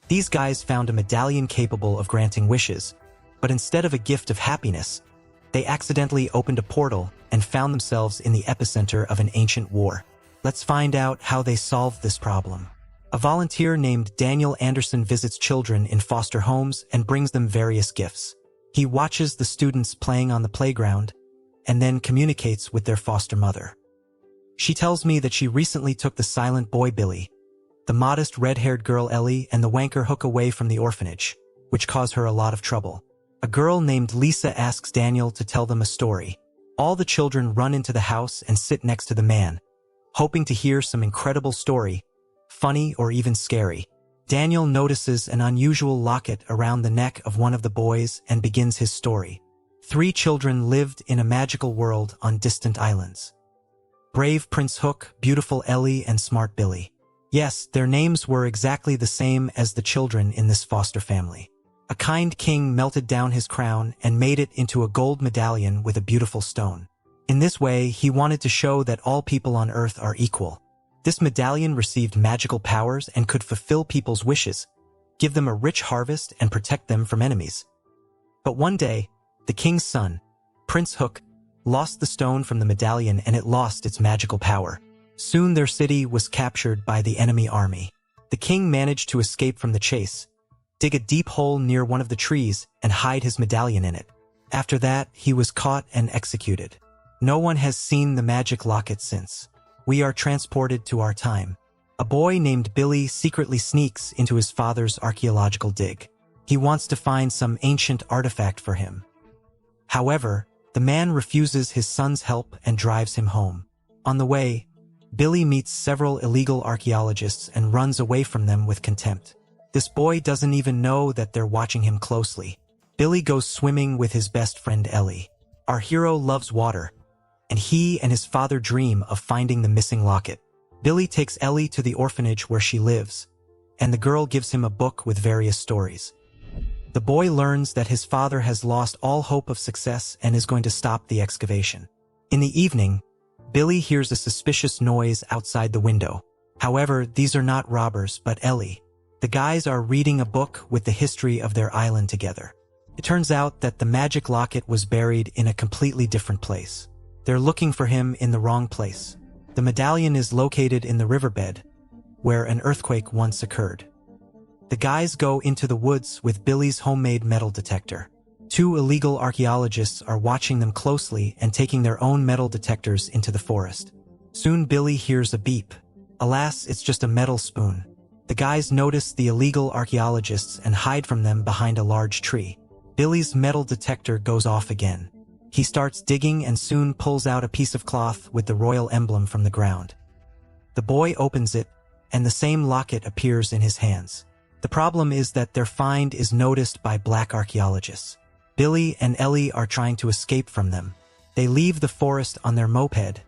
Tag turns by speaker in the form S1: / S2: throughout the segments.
S1: These guys found a medallion capable of granting wishes, but instead of a gift of happiness, they accidentally opened a portal and found themselves in the epicenter of an ancient war. Let's find out how they solved this problem. A volunteer named Daniel Anderson visits children in foster homes and brings them various gifts. He watches the students playing on the playground and then communicates with their foster mother. She tells me that she recently took the silent boy Billy, the modest red-haired girl Ellie, and the wanker Hook away from the orphanage, which caused her a lot of trouble. A girl named Lisa asks Daniel to tell them a story. All the children run into the house and sit next to the man, hoping to hear some incredible story, funny or even scary. Daniel notices an unusual locket around the neck of one of the boys and begins his story. 3 children lived in a magical world on distant islands. Brave Prince Hook, beautiful Ellie, and smart Billy. Yes, their names were exactly the same as the children in this foster family. A kind king melted down his crown and made it into a gold medallion with a beautiful stone. In this way, he wanted to show that all people on Earth are equal. This medallion received magical powers and could fulfill people's wishes, give them a rich harvest, and protect them from enemies. But one day, the king's son, Prince Hook, lost the stone from the medallion and it lost its magical power. Soon their city was captured by the enemy army. The king managed to escape from the chase, dig a deep hole near one of the trees, and hide his medallion in it. After that, he was caught and executed. No one has seen the magic locket since. We are transported to our time. A boy named Billy secretly sneaks into his father's archaeological dig. He wants to find some ancient artifact for him. However, the man refuses his son's help and drives him home. On the way, Billy meets several illegal archaeologists and runs away from them with contempt. This boy doesn't even know that they're watching him closely. Billy goes swimming with his best friend Ellie. Our hero loves water, and he and his father dream of finding the missing locket. Billy takes Ellie to the orphanage where she lives, and the girl gives him a book with various stories. The boy learns that his father has lost all hope of success and is going to stop the excavation. In the evening, Billy hears a suspicious noise outside the window. However, these are not robbers, but Ellie. The guys are reading a book with the history of their island together. It turns out that the magic locket was buried in a completely different place. They're looking for him in the wrong place. The medallion is located in the riverbed, where an earthquake once occurred. The guys go into the woods with Billy's homemade metal detector. 2 illegal archaeologists are watching them closely and taking their own metal detectors into the forest. Soon Billy hears a beep. Alas, it's just a metal spoon. The guys notice the illegal archaeologists and hide from them behind a large tree. Billy's metal detector goes off again. He starts digging and soon pulls out a piece of cloth with the royal emblem from the ground. The boy opens it, and the same locket appears in his hands. The problem is that their find is noticed by black archaeologists. Billy and Ellie are trying to escape from them. They leave the forest on their moped,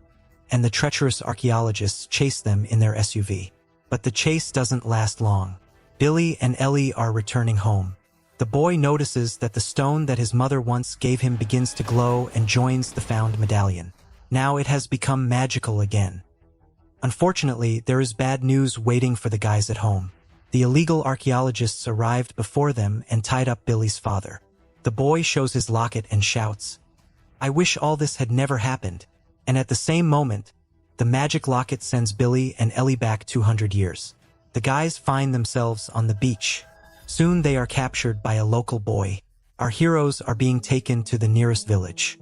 S1: and the treacherous archaeologists chase them in their SUV. But the chase doesn't last long. Billy and Ellie are returning home. The boy notices that the stone that his mother once gave him begins to glow and joins the found medallion. Now it has become magical again. Unfortunately, there is bad news waiting for the guys at home. The illegal archaeologists arrived before them and tied up Billy's father. The boy shows his locket and shouts, "I wish all this had never happened." And at the same moment, the magic locket sends Billy and Ellie back 200 years. The guys find themselves on the beach. Soon they are captured by a local boy. Our heroes are being taken to the nearest village.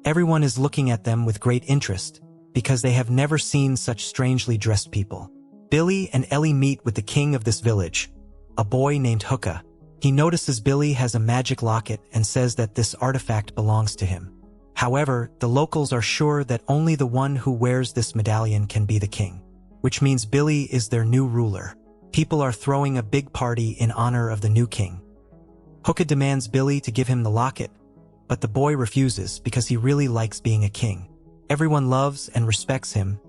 S1: Everyone is looking at them with great interest, because they have never seen such strangely dressed people. Billy and Ellie meet with the king of this village, a boy named Hookah. He notices Billy has a magic locket and says that this artifact belongs to him. However, the locals are sure that only the one who wears this medallion can be the king, which means Billy is their new ruler. People are throwing a big party in honor of the new king. Hookah demands Billy to give him the locket, but the boy refuses because he really likes being a king. Everyone loves and respects him,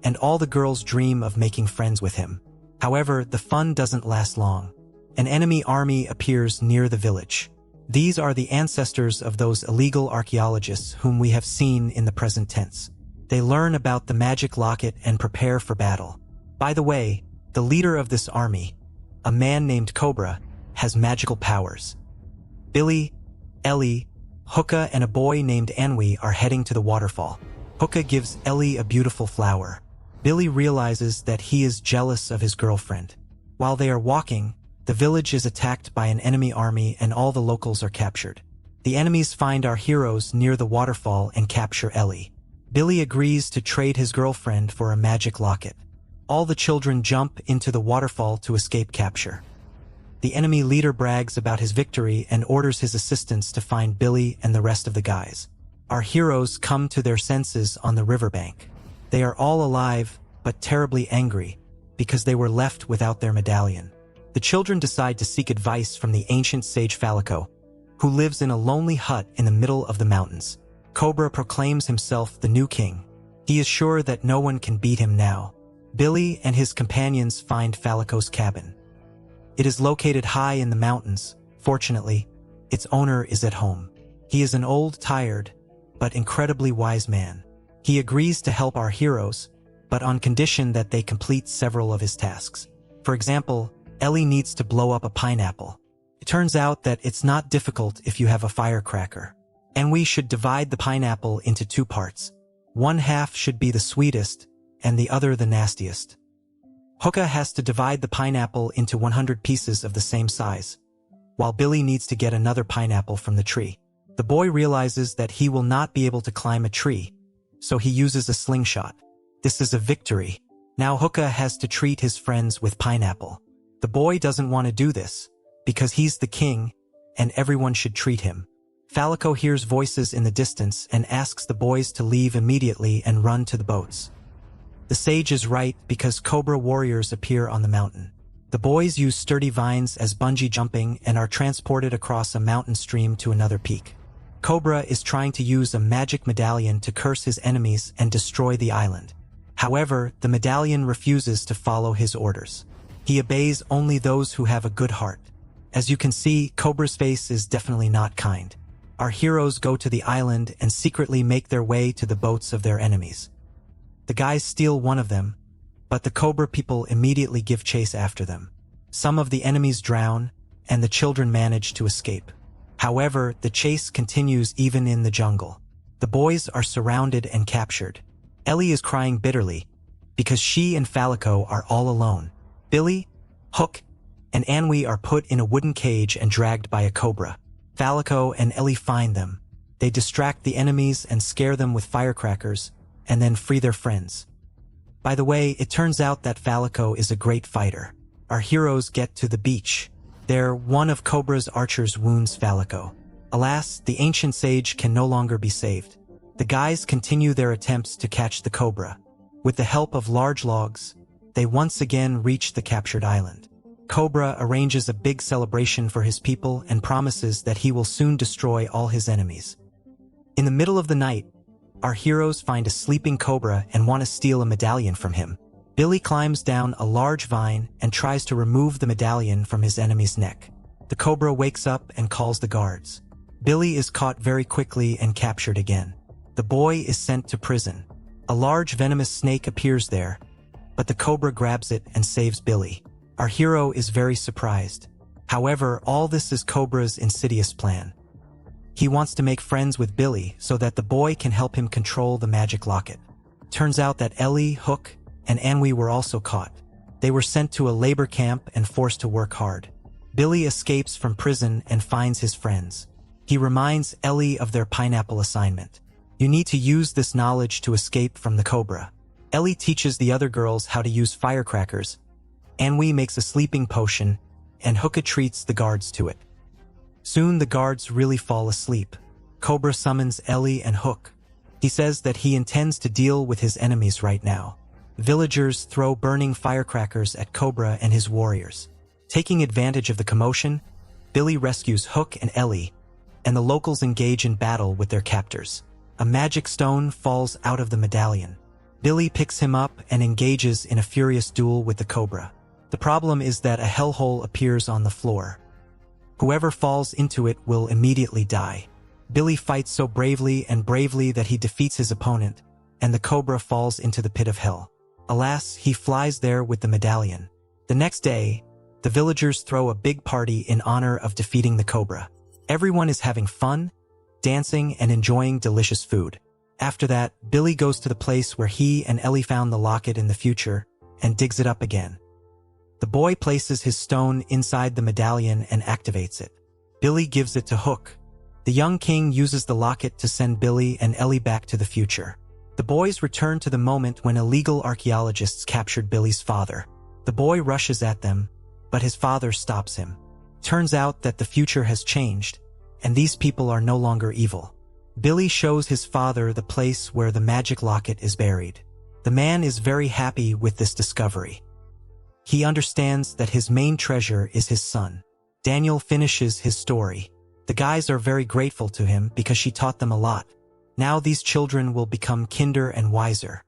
S1: and all the girls dream of making friends with him. However, the fun doesn't last long. An enemy army appears near the village. These are the ancestors of those illegal archaeologists whom we have seen in the present tense. They learn about the magic locket and prepare for battle. By the way, the leader of this army, a man named Cobra, has magical powers. Billy, Ellie, Hookah, and a boy named Anwi are heading to the waterfall. Hookah gives Ellie a beautiful flower. Billy realizes that he is jealous of his girlfriend. While they are walking, the village is attacked by an enemy army and all the locals are captured. The enemies find our heroes near the waterfall and capture Ellie. Billy agrees to trade his girlfriend for a magic locket. All the children jump into the waterfall to escape capture. The enemy leader brags about his victory and orders his assistants to find Billy and the rest of the guys. Our heroes come to their senses on the riverbank. They are all alive, but terribly angry, because they were left without their medallion. The children decide to seek advice from the ancient sage Falco, who lives in a lonely hut in the middle of the mountains. Cobra proclaims himself the new king. He is sure that no one can beat him now. Billy and his companions find Falco's cabin. It is located high in the mountains. Fortunately, its owner is at home. He is an old, tired, but incredibly wise man. He agrees to help our heroes, but on condition that they complete several of his tasks. For example, Ellie needs to blow up a pineapple. It turns out that it's not difficult if you have a firecracker. And we should divide the pineapple into two parts. One half should be the sweetest, and the other the nastiest. Hookah has to divide the pineapple into 100 pieces of the same size, while Billy needs to get another pineapple from the tree. The boy realizes that he will not be able to climb a tree, so he uses a slingshot. This is a victory. Now Hookah has to treat his friends with pineapple. The boy doesn't want to do this, because he's the king, and everyone should treat him. Falco hears voices in the distance and asks the boys to leave immediately and run to the boats. The sage is right because Cobra warriors appear on the mountain. The boys use sturdy vines as bungee jumping and are transported across a mountain stream to another peak. Cobra is trying to use a magic medallion to curse his enemies and destroy the island. However, the medallion refuses to follow his orders. He obeys only those who have a good heart. As you can see, Cobra's face is definitely not kind. Our heroes go to the island and secretly make their way to the boats of their enemies. The guys steal one of them, but the Cobra people immediately give chase after them. Some of the enemies drown, and the children manage to escape. However, the chase continues even in the jungle. The boys are surrounded and captured. Ellie is crying bitterly, because she and Falco are all alone. Billy, Hook, and Anwi are put in a wooden cage and dragged by a cobra. Falco and Ellie find them. They distract the enemies and scare them with firecrackers, and then free their friends. By the way, it turns out that Falco is a great fighter. Our heroes get to the beach. There, one of Cobra's archers wounds Falco. Alas, the ancient sage can no longer be saved. The guys continue their attempts to catch the cobra. With the help of large logs, they once again reach the captured island. Cobra arranges a big celebration for his people and promises that he will soon destroy all his enemies. In the middle of the night, our heroes find a sleeping cobra and want to steal a medallion from him. Billy climbs down a large vine and tries to remove the medallion from his enemy's neck. The cobra wakes up and calls the guards. Billy is caught very quickly and captured again. The boy is sent to prison. A large venomous snake appears there, but the cobra grabs it and saves Billy. Our hero is very surprised. However, all this is Cobra's insidious plan. He wants to make friends with Billy so that the boy can help him control the magic locket. Turns out that Ellie, Hook, and Anwi were also caught. They were sent to a labor camp and forced to work hard. Billy escapes from prison and finds his friends. He reminds Ellie of their pineapple assignment. You need to use this knowledge to escape from the cobra. Ellie teaches the other girls how to use firecrackers. Anwi makes a sleeping potion, and Hookah treats the guards to it. Soon the guards really fall asleep. Cobra summons Ellie and Hook. He says that he intends to deal with his enemies right now. Villagers throw burning firecrackers at Cobra and his warriors. Taking advantage of the commotion, Billy rescues Hook and Ellie, and the locals engage in battle with their captors. A magic stone falls out of the medallion. Billy picks him up and engages in a furious duel with the cobra. The problem is that a hellhole appears on the floor. Whoever falls into it will immediately die. Billy fights so bravely that he defeats his opponent, and the cobra falls into the pit of hell. Alas, he flies there with the medallion. The next day, The villagers throw a big party in honor of defeating the cobra. Everyone is having fun, dancing, and enjoying delicious food. After that, Billy goes to the place where he and Ellie found the locket in the future and digs it up again. The boy places his stone inside the medallion and activates it. Billy gives it to Hook. The young king uses the locket to send Billy and Ellie back to the future. The boys return to the moment when illegal archaeologists captured Billy's father. The boy rushes at them, but his father stops him. Turns out that the future has changed, and these people are no longer evil. Billy shows his father the place where the magic locket is buried. The man is very happy with this discovery. He understands that his main treasure is his son. Daniel finishes his story. The guys are very grateful to him because she taught them a lot. Now these children will become kinder and wiser.